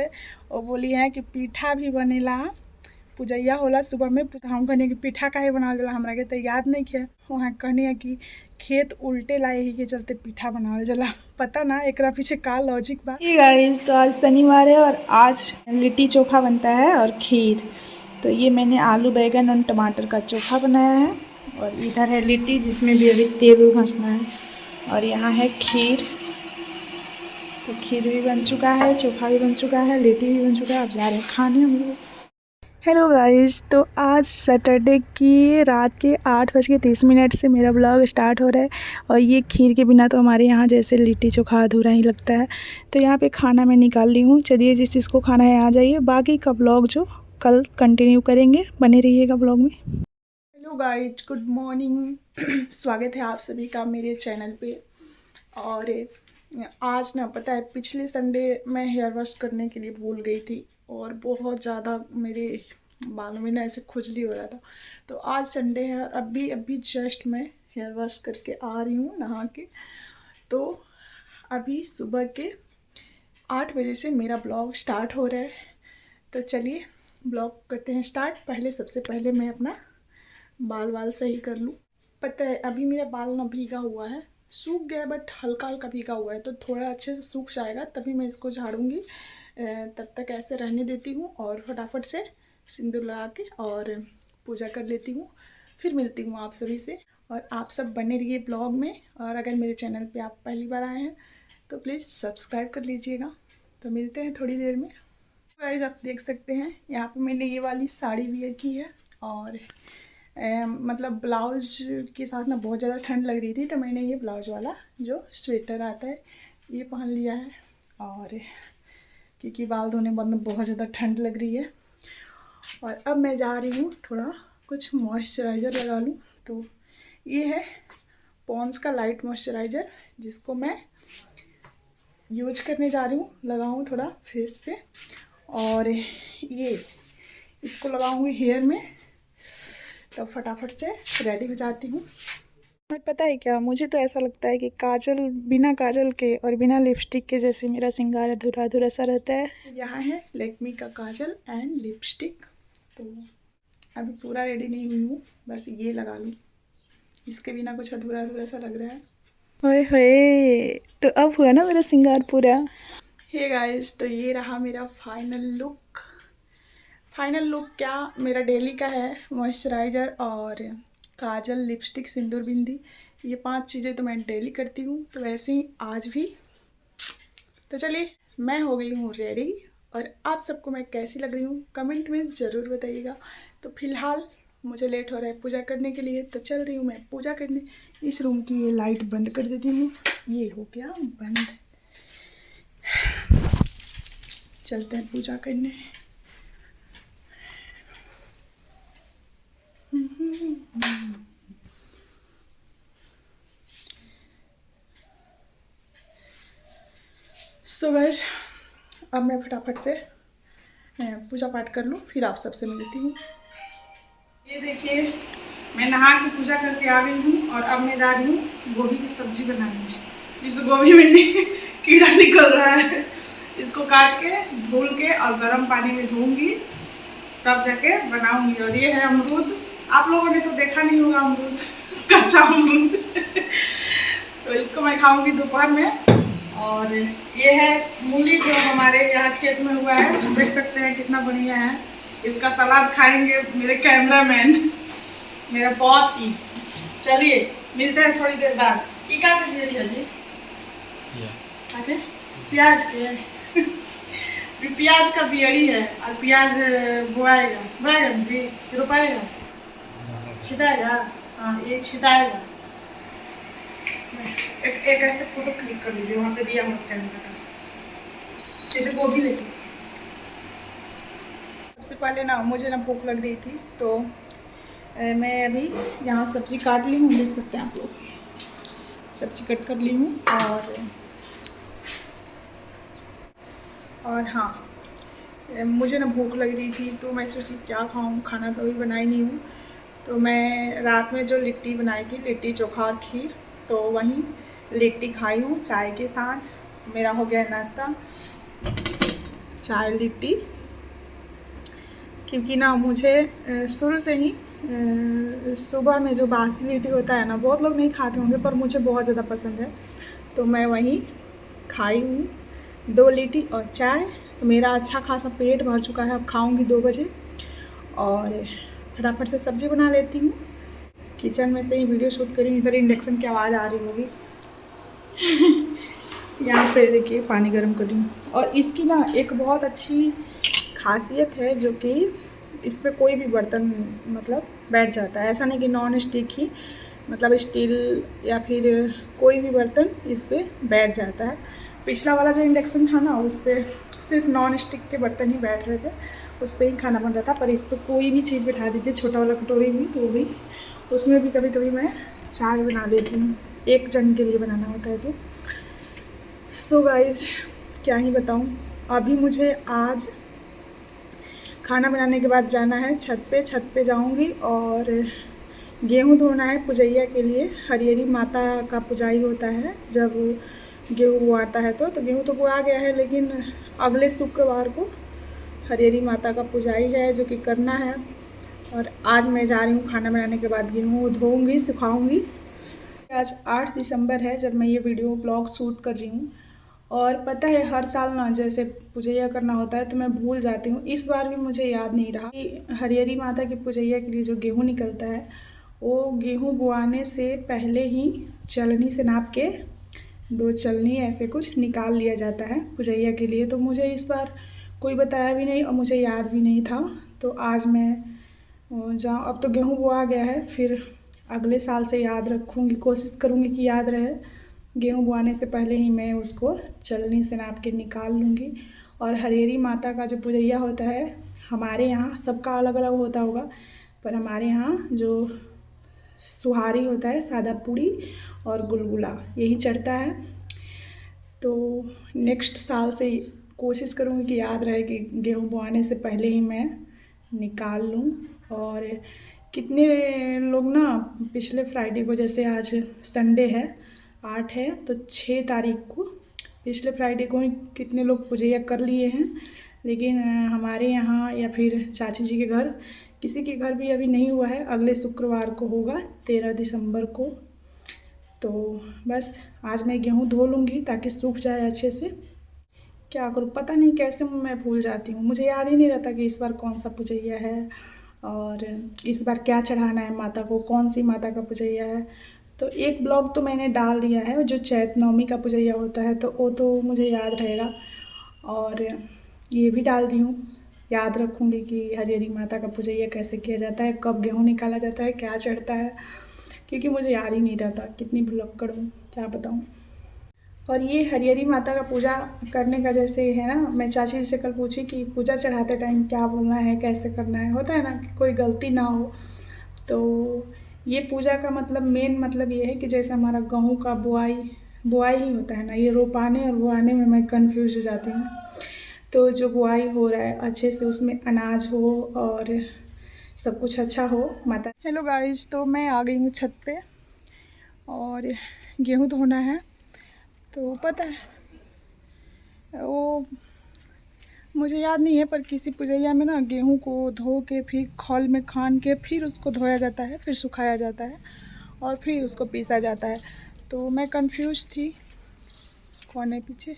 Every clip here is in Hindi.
है। और बोली है कि पीठा भी बनेला, पूजैया होला सुबह में। तो हम कहने कि पीठा काहे बनावल जाला, हमरा के तो याद नहीं है। वहाँ कहनी है कि खेत उल्टे लाए ही के चलते पीठा बनावल जाला। पता ना एकरा पीछे का लॉजिक बा। गाइस, तो आज शनिवार है और आज लिट्टी चोखा बनता है और खीर। तो ये मैंने आलू बैगन और टमाटर का चोखा बनाया है और इधर है लिट्टी जिसमें भी अभी तेल घसना है, और यहाँ है खीर। तो खीर भी बन चुका है, चोखा भी बन चुका है, लिट्टी भी बन चुका है। अब जा रहे हैं खाने हम लोग। हेलो गाइस, तो आज सैटरडे की रात के 8:30 से मेरा ब्लॉग स्टार्ट हो रहा है। और ये खीर के बिना तो हमारे यहाँ जैसे लिट्टी चोखा अधूरा ही लगता है। तो यहाँ पे खाना मैं निकाल ली हूँ। चलिए, जिस चीज़ को खाना है आ जाइए, बाकी का ब्लॉग जो कल कंटिन्यू करेंगे, बने रहिएगा ब्लॉग में। Hello guys, good morning. स्वागत है आप सभी का मेरे चैनल पे। और आज ना पता है, पिछले संडे मैं हेयर वॉश करने के लिए भूल गई थी और बहुत ज़्यादा मेरे बालों में ना ऐसे खुजली हो रहा था। तो आज संडे है और अभी जस्ट मैं हेयर वॉश करके आ रही हूँ नहा के। तो अभी सुबह के 8 बजे से मेरा ब्लॉग स्टार्ट हो रहा है। तो चलिए ब्लॉग करते हैं स्टार्ट। सबसे पहले मैं अपना बाल सही कर लूँ। पता है अभी मेरा बाल ना भीगा हुआ है, सूख गया बट हल्का हल्का भीगा हुआ है। तो थोड़ा अच्छे से सूख जाएगा तभी मैं इसको झाड़ूंगी। तब तक ऐसे रहने देती हूँ और फटाफट से सिंदूर लगा के और पूजा कर लेती हूँ। फिर मिलती हूँ आप सभी से। और आप सब बने रहिए ब्लॉग में। और अगर मेरे चैनल पे आप पहली बार आए हैं तो प्लीज़ सब्सक्राइब कर लीजिएगा। तो मिलते हैं थोड़ी देर में। गाइस, आप देख सकते हैं यहाँ पे मैंने ये वाली साड़ी वियर की है। और मतलब ब्लाउज के साथ ना बहुत ज़्यादा ठंड लग रही थी, तो मैंने ये ब्लाउज वाला जो स्वेटर आता है ये पहन लिया है। और क्योंकि बाल धोने के बाद में बहुत ज़्यादा ठंड लग रही है। और अब मैं जा रही हूँ थोड़ा कुछ मॉइस्चराइज़र लगा लूँ। तो ये है पॉन्ड्स का लाइट मॉइस्चराइज़र, जिसको मैं यूज करने जा रही हूँ। लगाऊँ थोड़ा फेस पे और ये इसको लगाऊँगी हेयर में। तो फटाफट से रेडी हो जाती हूँ। और पता है क्या, मुझे तो ऐसा लगता है कि काजल, बिना काजल के और बिना लिपस्टिक के जैसे मेरा श्रृंगार अधूरा अधूरा सा रहता है। यहाँ है लैक्मे का काजल एंड लिपस्टिक। तो अभी पूरा रेडी नहीं हुई हूँ, बस ये लगा लूँ। इसके बिना कुछ अधूरा अधूरा सा लग रहा है। ओए होए, तो अब हुआ ना मेरा श्रृंगार पूरा। हे गाइस, तो ये रहा मेरा फाइनल लुक। क्या, मेरा डेली का है मॉइस्चराइज़र और काजल, लिपस्टिक, सिंदूर, बिंदी। ये 5 चीज़ें तो मैं डेली करती हूँ, तो वैसे ही आज भी। तो चलिए, मैं हो गई हूँ रेडी। और आप सबको मैं कैसी लग रही हूँ कमेंट में ज़रूर बताइएगा। तो फिलहाल मुझे लेट हो रहा है पूजा करने के लिए, तो चल रही हूँ मैं पूजा करने। इस रूम की ये लाइट बंद कर देती हूँ। ये हो गया बंद। चलते हैं पूजा करने। सो गाइस, अब मैं फटाफट से पूजा पाठ कर लूँ, फिर आप सबसे मिलती हूँ। ये देखिए, मैं नहा के पूजा करके आ गई हूँ और अब मैं जा रही हूँ गोभी की सब्जी बनाने में। इस गोभी में कीड़ा निकल रहा है। इसको काट के धुल के और गर्म पानी में धोऊंगी, तब जाके बनाऊंगी। और ये है अमरूद। आप लोगों ने तो देखा नहीं होगा अमरूद, कच्चा अमरूद। तो इसको मैं खाऊंगी दोपहर में। और ये है मूली, जो हमारे यहाँ खेत में हुआ है, देख सकते हैं कितना बढ़िया है। इसका सलाद खाएंगे मेरे कैमरामैन, मेरा बहुत ही। चलिए मिलते हैं थोड़ी देर बाद। ये क्या कर रही है जी? आके प्याज के प्याज का बियड़ी है और प्याज बोआएगा जी, रोपाएगा, छिटाएगा। हाँ, ये छिटाएगा। एक ऐसे फोटो क्लिक कर लीजिए, वहाँ पे दिया हुआ कैमरा का, जैसे गोभी लेके। सबसे पहले ना मुझे ना भूख लग रही थी, तो मैं अभी यहाँ सब्जी काट ली हूँ। देख सकते हैं आप लोग, सब्जी कट कर ली हूँ। और हाँ, मुझे ना भूख लग रही थी, तो मैं सोची क्या खाऊँ, खाना तो अभी बनाई नहीं हूँ। तो मैं रात में जो लिट्टी बनाई थी, लिट्टी चोखा और खीर, तो वहीं लिट्टी खाई हूँ चाय के साथ। मेरा हो गया नाश्ता। चाय लिट्टी, क्योंकि ना मुझे शुरू से ही सुबह में जो बासी लिट्टी होता है ना, बहुत लोग नहीं खाते होंगे पर मुझे बहुत ज़्यादा पसंद है, तो मैं वही खाई हूँ 2 लिट्टी और चाय। तो मेरा अच्छा खासा पेट भर चुका है, अब खाऊंगी 2 बजे और फटाफट से सब्ज़ी बना लेती हूँ। किचन में से ही वीडियो शूट करी, इधर इंडक्शन की आवाज़ आ रही होगी। यहाँ पे देखिए पानी गर्म कर रही हूँ। और इसकी ना एक बहुत अच्छी खासियत है जो कि इस पर कोई भी बर्तन मतलब बैठ जाता है, ऐसा नहीं कि नॉन स्टिक ही, मतलब स्टील या फिर कोई भी बर्तन इस पर बैठ जाता है। पिछला वाला जो इंडक्शन था ना उस पर सिर्फ नॉन स्टिक के बर्तन ही बैठ रहे थे, उस पर ही खाना बन रहा था, पर इस पर कोई भी चीज़ बैठा दीजिए, छोटा वाला कटोरी भी, तो वो भी, उसमें भी कभी कभी मैं चाय बना लेती हूँ, एक जन के लिए बनाना होता है तो। सो गाइज क्या ही बताऊँ, अभी मुझे आज खाना बनाने के बाद जाना है छत पे जाऊँगी और गेहूँ धोना है पुजैया के लिए। हरियरी माता का पुजाई होता है जब गेहूँ बुआता है तो गेहूँ तो बुआ गया है, लेकिन अगले शुक्रवार को हरियरी माता का पुजाई है जो कि करना है। और आज मैं जा रही हूँ खाना बनाने के बाद गेहूँ धोऊँगी, सुखाऊँगी। आज 8 दिसंबर है जब मैं ये वीडियो ब्लॉग शूट कर रही हूँ, और पता है हर साल ना जैसे पुजैया करना होता है तो मैं भूल जाती हूँ। इस बार भी मुझे याद नहीं रहा कि हरियरी माता की पुजैया के लिए जो गेहूँ निकलता है वो गेहूँ बुआने से पहले ही चलनी से नाप के 2 चलनी ऐसे कुछ निकाल लिया जाता है पुजैया के लिए। तो मुझे इस बार कोई बताया भी नहीं और मुझे याद भी नहीं था, तो आज मैं जाऊँ। अब तो गेहूँ बुआ गया है, फिर अगले साल से याद रखूँगी, कोशिश करूँगी कि याद रहे। गेहूँ बुआने से पहले ही मैं उसको चलनी से नाप के निकाल लूँगी। और हरियरी माता का जो पुजैया होता है हमारे यहाँ, सबका अलग अलग होता होगा, पर हमारे यहाँ जो सुहारी होता है, सादा पूड़ी और गुलगुला, यही चढ़ता है। तो नेक्स्ट साल से कोशिश करूँगी कि याद रहे कि गेहूँ बुआने से पहले ही मैं निकाल लूँ। और कितने लोग ना पिछले फ्राइडे को, जैसे आज संडे है 8 है, तो 6 तारीख को पिछले फ्राइडे को ही कितने लोग पुजैया कर लिए हैं, लेकिन हमारे यहाँ या फिर चाची जी के घर, किसी के घर भी अभी नहीं हुआ है। अगले शुक्रवार को होगा 13 दिसंबर को। तो बस आज मैं गेहूँ धो लूँगी ताकि सूख जाए अच्छे से। क्या करूँ पता नहीं कैसे मैं भूल जाती हूँ, मुझे याद ही नहीं रहता कि इस बार कौन सा पुजैया है और इस बार क्या चढ़ाना है माता को, कौन सी माता का पुजैया है। तो एक ब्लॉग तो मैंने डाल दिया है जो चैत नवमी का पुजैया होता है, तो वो तो मुझे याद रहेगा, और ये भी डाल दी हूँ, याद रखूँगी कि हरियरी माता का पुजैया कैसे किया जाता है, कब गेहूँ निकाला जाता है, क्या चढ़ता है, क्योंकि मुझे याद ही नहीं रहता। कितनी भुलक्कड़ हूँ क्या बताऊँ। और ये हरियरी माता का पूजा करने का जैसे है ना, मैं चाची जी से कल पूछी कि पूजा चढ़ाते टाइम क्या बोलना है, कैसे करना है, होता है ना कि कोई गलती ना हो। तो ये पूजा का मतलब मेन मतलब ये है कि जैसे हमारा गेहूँ का बुआई ही होता है ना, ये रोपाने और बुआने में मैं कंफ्यूज हो जाती हूँ। तो जो बुआई हो रहा है अच्छे से उसमें अनाज हो और सब कुछ अच्छा हो माता। हेलो गाइस, तो मैं आ गई हूँ छत पे और गेहूँ धोना है। तो पता है वो मुझे याद नहीं है, पर किसी पुजैया में ना गेहूं को धो के फिर खौल में खान के फिर उसको धोया जाता है, फिर सुखाया जाता है और फिर उसको पीसा जाता है। तो मैं कंफ्यूज थी कौन है पीछे,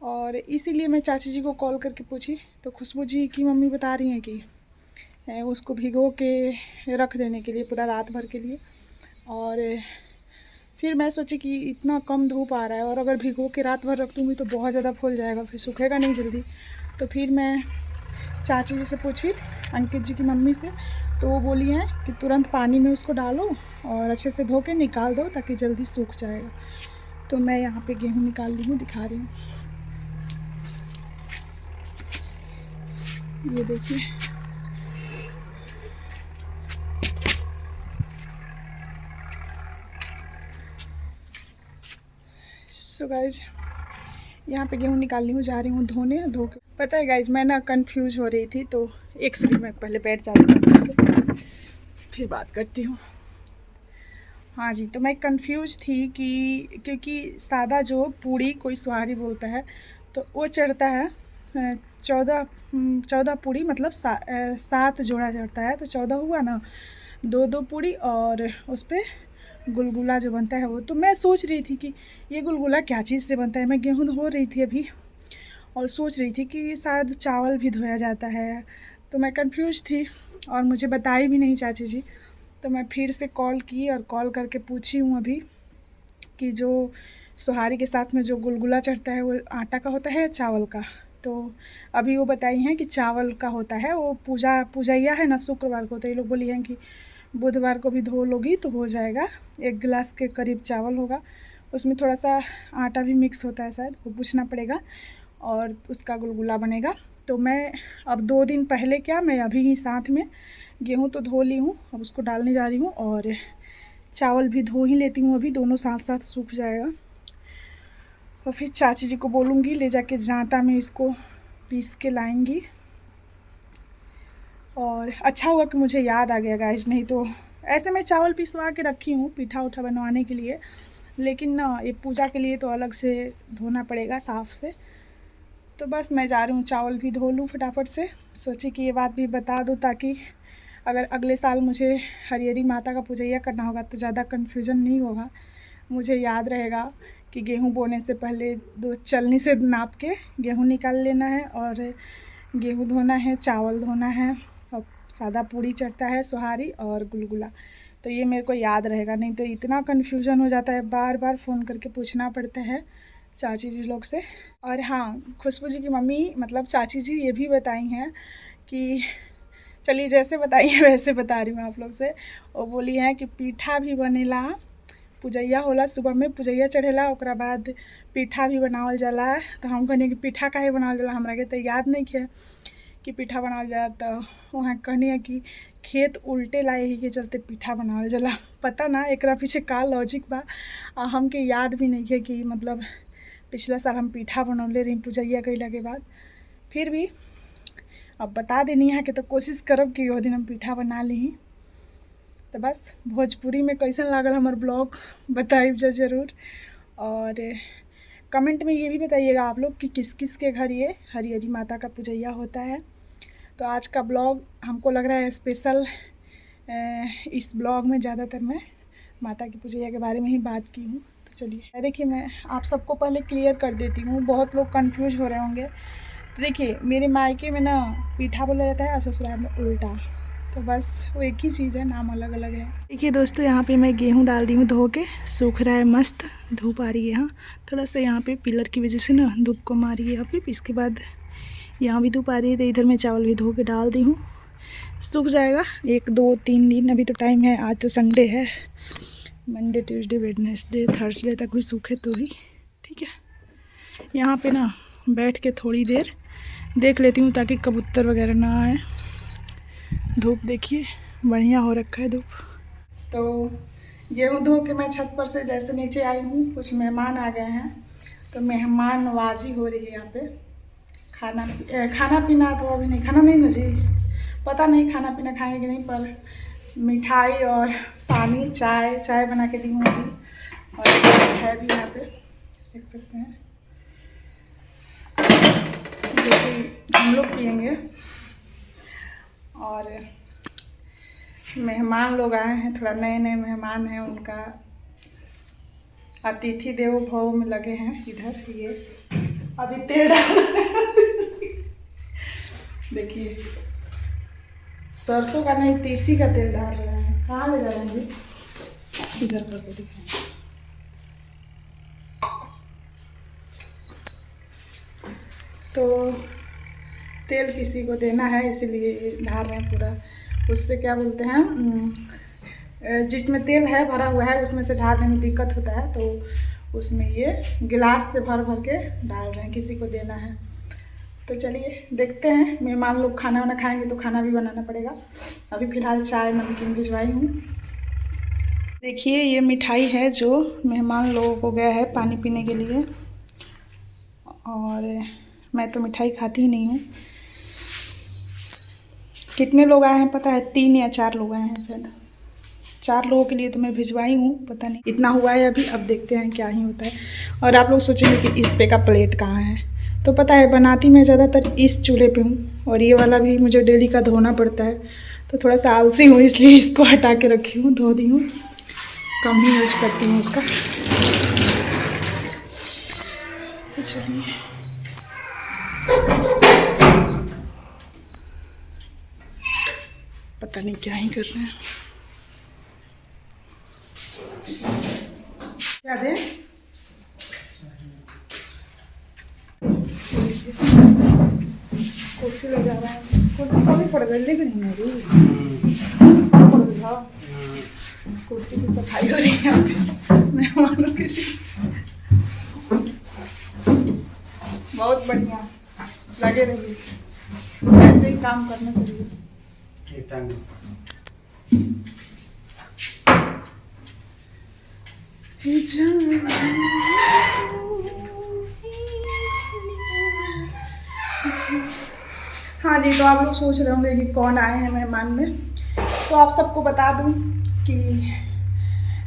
और इसीलिए मैं चाची जी को कॉल करके पूछी, तो खुशबू जी की मम्मी बता रही हैं कि उसको भिगो के रख देने के लिए पूरा रात भर के लिए। और फिर मैं सोची कि इतना कम धूप आ रहा है और अगर भिगो के रात भर रख दूँगी तो बहुत ज़्यादा फूल जाएगा, फिर सूखेगा नहीं जल्दी। तो फिर मैं चाची जी से पूछी, अंकित जी की मम्मी से, तो वो बोली हैं कि तुरंत पानी में उसको डालो और अच्छे से धो के निकाल दो ताकि जल्दी सूख जाएगा। तो मैं यहाँ पे गेहूँ निकाल ली हूँ, दिखा रही हूँ, ये देखिए। सो गाइज यहाँ पे गेहूँ निकाल ली हूँ, जा रही हूँ धोने। धो के पता है गाइज मैं ना कंफ्यूज हो रही थी, तो एक सेकंड में पहले बैठ जाती हूँ अच्छे से, फिर बात करती हूँ। हाँ जी, तो मैं कंफ्यूज थी कि क्योंकि सादा जो पूड़ी कोई सुहारी बोलता है तो वो चढ़ता है 14 पूड़ी मतलब 7 जोड़ा चढ़ता है, तो 14 हुआ ना। 2 पूड़ी और उस पर गुलगुला जो बनता है वो। तो मैं सोच रही थी कि ये गुलगुला क्या चीज़ से बनता है। मैं गेहूँ धो रही थी अभी और सोच रही थी कि शायद चावल भी धोया जाता है, तो मैं कंफ्यूज थी और मुझे बताई भी नहीं चाची जी। तो मैं फिर से कॉल की और कॉल करके पूछी हूँ अभी कि जो सोहारी के साथ में जो गुलगुला चढ़ता है वो आटा का होता है या चावल का। तो अभी वो बताई हैं कि चावल का होता है। वो पूजैया है ना शुक्रवार को, तो ये लोग बोली हैं कि बुधवार को भी धो लोगी तो हो जाएगा। 1 गिलास के करीब चावल होगा, उसमें थोड़ा सा आटा भी मिक्स होता है शायद, वो पूछना पड़ेगा, और उसका गुलगुला बनेगा। तो मैं अब 2 दिन पहले क्या, मैं अभी ही साथ में गेहूँ तो धो ली हूँ, अब उसको डालने जा रही हूँ और चावल भी धो ही लेती हूँ अभी, दोनों साथ साथ सूख जाएगा। और फिर चाची जी को बोलूँगी ले जाके जांता में इसको पीस के लाएंगी। और अच्छा हुआ कि मुझे याद आ गया गाइस, नहीं तो ऐसे मैं चावल पिसवा के रखी हूँ पीठा उठा बनवाने के लिए, लेकिन ना ये पूजा के लिए तो अलग से धोना पड़ेगा साफ़ से। तो बस मैं जा रही हूँ चावल भी धो लूँ फटाफट से। सोची कि ये बात भी बता दूँ ताकि अगर अगले साल मुझे हरिहरी माता का पूजैया करना होगा तो ज़्यादा कन्फ्यूज़न नहीं होगा, मुझे याद रहेगा कि गेहूँ बोने से पहले 2 चलनी से नाप के गेहूँ निकाल लेना है, और गेहूँ धोना है, चावल धोना है, और सादा पूड़ी चढ़ता है सोहारी और गुलगुला। तो ये मेरे को याद रहेगा, नहीं तो इतना कन्फ्यूज़न हो जाता है, बार बार फ़ोन करके पूछना पड़ता है चाची जी लोग से। और हाँ, खुशबू जी की मम्मी मतलब चाची जी ये भी बताई हैं कि चलिए जैसे बताई है वैसे बता रही हूँ आप लोग से। वो बोली हैं कि पीठा भी बनेला, पूजैया होला, सुबह में पूजैया चढ़ेला, ओकरा बाद पीठा भी बनावल जाला। तो हम कहनी कि पीठा काहे बनावल जाला, हमरा के तो याद नहीं है कि पीठा बनावल जाला। तो वहाँ कहनी है कि खेत उल्टे लाए ही के चलते पीठा बनावल जाला। पता ना एकरा पीछे का लॉजिक बा, हमके याद भी नहीं है कि मतलब पिछला साल हम पीठा बनौले रही पूजैया कइला के बाद। फिर भी अब बता देनी है कि तो कोशिश करब कि वो दिन हम पीठा बना ली। तो बस भोजपुरी में कैसन लागल हमार ब्लॉग बताइब ज़रूर, और कमेंट में ये भी बताइएगा आप लोग कि किस किस के घर ये हरिहरी माता का पूजैया होता है। तो आज का ब्लॉग हमको लग रहा है स्पेशल। इस ब्लॉग में ज़्यादातर मैं माता की पूजैया के बारे में ही बात की हूँ। तो चलिए देखिए, मैं आप सबको पहले क्लियर कर देती हूँ, बहुत लोग कंफ्यूज हो रहे होंगे। तो देखिए, मेरे मायके में ना पीठा बोला जाता है और ससुराल में उल्टा, तो बस वो एक ही चीज़ है, नाम अलग अलग है। देखिए दोस्तों, यहाँ पे मैं गेहूँ डाल दी हूँ धो के, सूख रहा है मस्त, धूप आ रही है। यहाँ थोड़ा सा यहाँ पे पिलर की वजह से ना धूप कम आ रही है यहाँ पे, इसके बाद यहाँ भी धूप आ रही है। तो इधर मैं चावल भी धो के डाल दी हूँ, सूख जाएगा 1 2 3 दिन, अभी तो टाइम है। आज तो संडे है, मंडे ट्यूसडे वेडनेसडे थर्सडे तक भी सूखे तो ही ठीक है। यहाँ पे ना बैठ के थोड़ी देर देख लेती हूँ ताकि कबूतर वगैरह ना आए। धूप देखिए बढ़िया हो रखा है धूप। तो गेहूँ धो के मैं छत पर से जैसे नीचे आई हूँ, कुछ मेहमान आ गए हैं, तो मेहमान नवाजी हो रही है यहाँ पे। खाना पीना तो अभी नहीं, खाना नहीं ना जी, पता नहीं खाना पीना खाएंगे कि नहीं, पर मिठाई और पानी चाय बना के दी हूँ जी, और है भी यहाँ पे देख सकते हैं, जो कि हम लोग पियेंगे। और मेहमान लोग आए हैं, थोड़ा नए नए मेहमान हैं, उनका अतिथि देवो भव में लगे हैं। इधर ये अभी तेल डाल देखिए, सरसों का नहीं तीसी का तेल डाल रहे हैं। कहाँ ले जा रहे हैं जी, इधर करके दिखाएं। तो तेल किसी को देना है इसीलिए डाल रहे हैं पूरा। उससे क्या बोलते हैं, जिसमें तेल है भरा हुआ है उसमें से ढालने में दिक्कत होता है, तो उसमें ये गिलास से भर के डाल रहे हैं, किसी को देना है। तो चलिए देखते हैं, मेहमान लोग खाना वाना खाएंगे तो खाना भी बनाना पड़ेगा। अभी फ़िलहाल चाय नमकीन भिजवाई हूँ। देखिए, ये मिठाई है जो मेहमान लोगों को गया है पानी पीने के लिए, और मैं तो मिठाई खाती ही नहीं हूँ। कितने लोग आए हैं पता है, 3 या 4 लोग आए हैं शायद। 4 लोगों के लिए तो मैं भिजवाई हूँ, पता नहीं इतना हुआ है अभी, अब देखते हैं क्या ही होता है। और आप लोग सोचेंगे कि इस पे का प्लेट कहाँ है, तो पता है बनाती मैं ज़्यादातर इस चूल्हे पे हूँ, और ये वाला भी मुझे डेली का धोना पड़ता है, तो थोड़ा सा आलसी हूँ इसलिए इसको हटा के रखी हूँ, धो दी हूँ, कम ही यूज करती हूँ उसका। चलिए पता नहीं क्या ही कर रहे हैं। क्या दे कुर्सी ले जा रहा है, कुर्सी कभी पड़ गई लेकिन नहीं मेरी कुर्सी की सफाई हो रही है यहाँ पे मेहमानों के लिए। बहुत बढ़िया, लगे रहिए, ऐसे ही काम करना चाहिए। हाँ जी, तो आप लोग सोच रहे होंगे कि कौन आए हैं मेहमान में, तो आप सबको बता दूं कि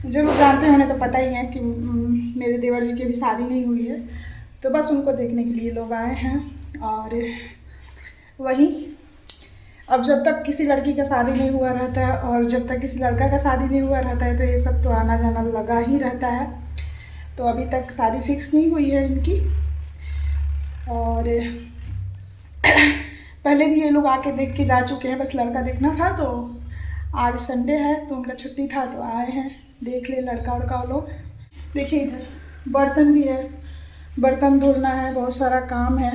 जो लोग जानते हैं उन्हें तो पता ही है कि मेरे देवर जी की भी शादी नहीं हुई है, तो बस उनको देखने के लिए लोग आए हैं। और वही, अब जब तक किसी लड़की का शादी नहीं हुआ रहता है और जब तक किसी लड़का का शादी नहीं हुआ रहता है तो ये सब तो आना जाना लगा ही रहता है। तो अभी तक शादी फिक्स नहीं हुई है इनकी, और पहले भी ये लोग आके देख के जा चुके हैं, बस लड़का देखना था, तो आज संडे है तो उनका छुट्टी था तो आए हैं, देख ले लड़का उड़का लोग। देखिए इधर बर्तन भी है, बर्तन धुलना है, बहुत सारा काम है।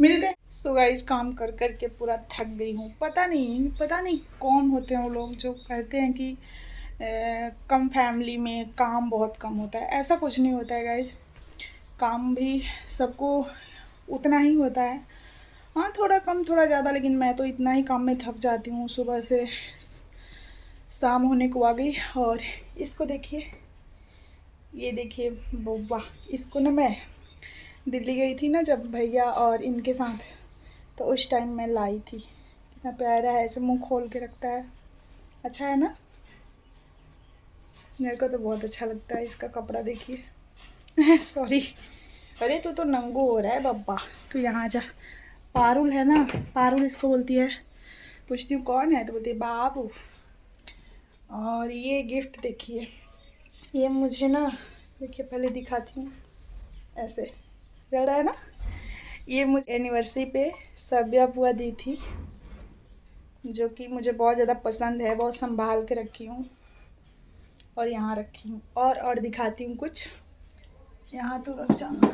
मिलते हैं। सो गाइस, काम कर कर के पूरा थक गई हूँ। पता नहीं कौन होते हैं वो लोग जो कहते हैं कि कम फैमिली में काम बहुत कम होता है। ऐसा कुछ नहीं होता है गाइस, काम भी सबको उतना ही होता है, हाँ थोड़ा कम थोड़ा ज़्यादा, लेकिन मैं तो इतना ही काम में थक जाती हूँ। सुबह से शाम होने को आ गई। और इसको देखिए, ये देखिए बउवा, इसको ना मैं दिल्ली गई थी ना जब भैया और इनके साथ, तो उस टाइम मैं लाई थी। कितना प्यारा है, ऐसे मुंह खोल के रखता है, अच्छा है ना, मेरे को तो बहुत अच्छा लगता है। इसका कपड़ा देखिए सॉरी, अरे तू तो नंगू हो रहा है बब्बा, तू यहाँ जा। पारुल है ना, पारुल इसको बोलती है। पूछती हूँ कौन है तो बोलती है बाबू। और ये गिफ्ट देखिए, ये मुझे ना, देखिए पहले दिखाती हूँ, ऐसे चल रहा है ना, ये मुझे एनिवर्सरी पे सब्या बुआ दी थी, जो कि मुझे बहुत ज़्यादा पसंद है, बहुत संभाल के रखी हूँ और यहाँ रखी हूँ। और दिखाती हूँ कुछ, यहाँ तो रख जाना।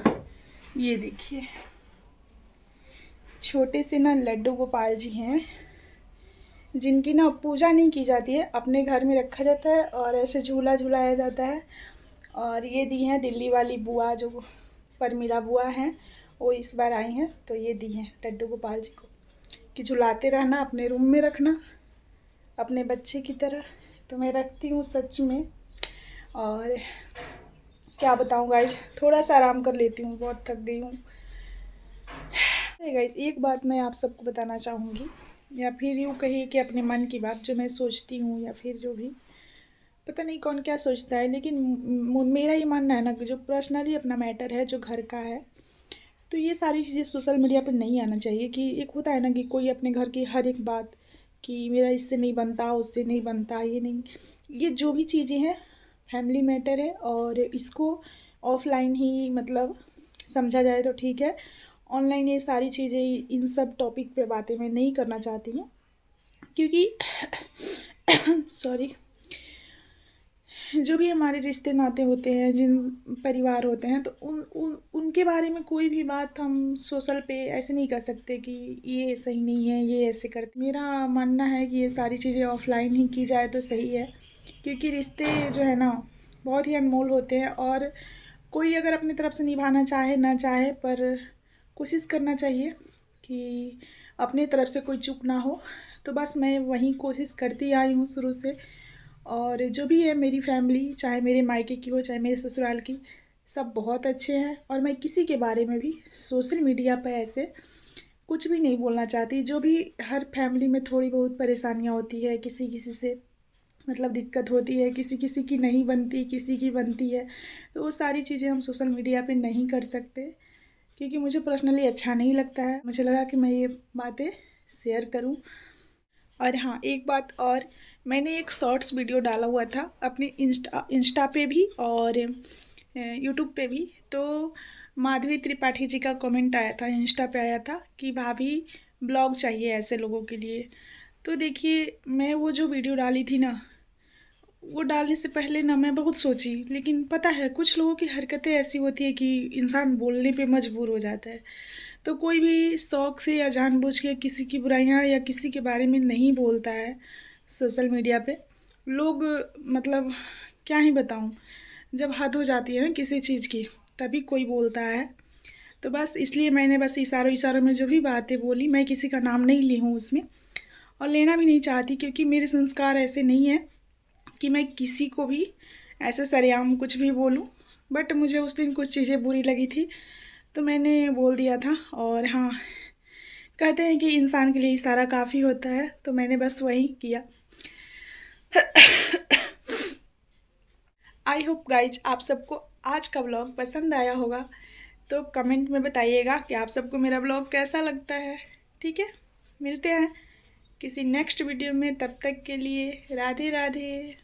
ये देखिए, छोटे से ना लड्डू गोपाल जी हैं, जिनकी ना पूजा नहीं की जाती है, अपने घर में रखा जाता है और ऐसे झूला झूलाया जाता है। और ये दी हैं दिल्ली वाली बुआ, जो परमिला बुआ हैं, वो इस बार आई हैं, तो ये दी हैं लड्डू गोपाल जी को कि झुलाते रहना, अपने रूम में रखना अपने बच्चे की तरह। तो मैं रखती हूँ सच में। और क्या बताऊँ गाइज, थोड़ा सा आराम कर लेती हूँ, बहुत थक गई हूँ। गाइज एक बात मैं आप सबको बताना चाहूँगी, या फिर यूँ कहिए कि अपने मन की बात जो मैं सोचती हूँ, या फिर जो भी, पता नहीं कौन क्या सोचता है, लेकिन मेरा ये मानना है ना कि जो पर्सनली अपना मैटर है, जो घर का है, तो ये सारी चीज़ें सोशल मीडिया पर नहीं आना चाहिए। कि एक होता है ना कि कोई अपने घर की हर एक बात, कि मेरा इससे नहीं बनता, उससे नहीं बनता, ये नहीं, ये जो भी चीज़ें हैं फैमिली मैटर है, और इसको ऑफलाइन ही मतलब समझा जाए तो ठीक है। ऑनलाइन ये सारी चीज़ें, इन सब टॉपिक पे बातें मैं नहीं करना चाहती हूँ, क्योंकि सॉरी, जो भी हमारे रिश्ते नाते होते हैं, जिन परिवार होते हैं, तो उनके बारे में कोई भी बात हम सोशल पे ऐसे नहीं कर सकते कि ये सही नहीं है, ये ऐसे करते। मेरा मानना है कि ये सारी चीज़ें ऑफलाइन ही की जाए तो सही है, क्योंकि रिश्ते जो है ना बहुत ही अनमोल होते हैं। और कोई अगर अपनी तरफ से निभाना चाहे ना चाहे, पर कोशिश करना चाहिए कि अपनी तरफ से कोई चूक ना हो। तो बस मैं वही कोशिश करती आई हूँ शुरू से। और जो भी है मेरी फैमिली, चाहे मेरे मायके की हो चाहे मेरे ससुराल की, सब बहुत अच्छे हैं। और मैं किसी के बारे में भी सोशल मीडिया पर ऐसे कुछ भी नहीं बोलना चाहती। जो भी हर फैमिली में थोड़ी बहुत परेशानियां होती है, किसी किसी से मतलब दिक्कत होती है, किसी किसी की नहीं बनती, किसी की बनती है, तो वो सारी चीज़ें हम सोशल मीडिया पे नहीं कर सकते। क्योंकि मुझे पर्सनली अच्छा नहीं लगता है। मुझे लगा कि मैं ये बातें शेयर करूं। और हाँ, एक बात और, मैंने एक शॉर्ट्स वीडियो डाला हुआ था अपने इंस्टा पे भी और यूट्यूब पे भी। तो माधवी त्रिपाठी जी का कमेंट आया था, इंस्टा पे आया था कि भाभी ब्लॉग चाहिए ऐसे लोगों के लिए। तो देखिए, मैं वो जो वीडियो डाली थी ना, वो डालने से पहले ना मैं बहुत सोची, लेकिन पता है कुछ लोगों की हरकतें ऐसी होती है कि इंसान बोलने पे मजबूर हो जाता है। तो कोई भी शौक से या जानबूझ के किसी की बुराइयां या किसी के बारे में नहीं बोलता है सोशल मीडिया पे। लोग, मतलब क्या ही बताऊं, जब हद हो जाती है ना किसी चीज़ की तभी कोई बोलता है। तो बस इसलिए मैंने बस इशारों इशारों में जो भी बातें बोली, मैं किसी का नाम नहीं ली हूँ उसमें, और लेना भी नहीं चाहती, क्योंकि मेरे संस्कार ऐसे नहीं है कि मैं किसी को भी ऐसे सरेआम कुछ भी बोलूं। बट मुझे उस दिन कुछ चीज़ें बुरी लगी थी तो मैंने बोल दिया था। और हाँ, कहते हैं कि इंसान के लिए इशारा काफ़ी होता है, तो मैंने बस वही किया। आई होप गाइज आप सबको आज का व्लॉग पसंद आया होगा। तो कमेंट में बताइएगा कि आप सबको मेरा व्लॉग कैसा लगता है। ठीक है, मिलते हैं किसी नेक्स्ट वीडियो में, तब तक के लिए राधे राधे।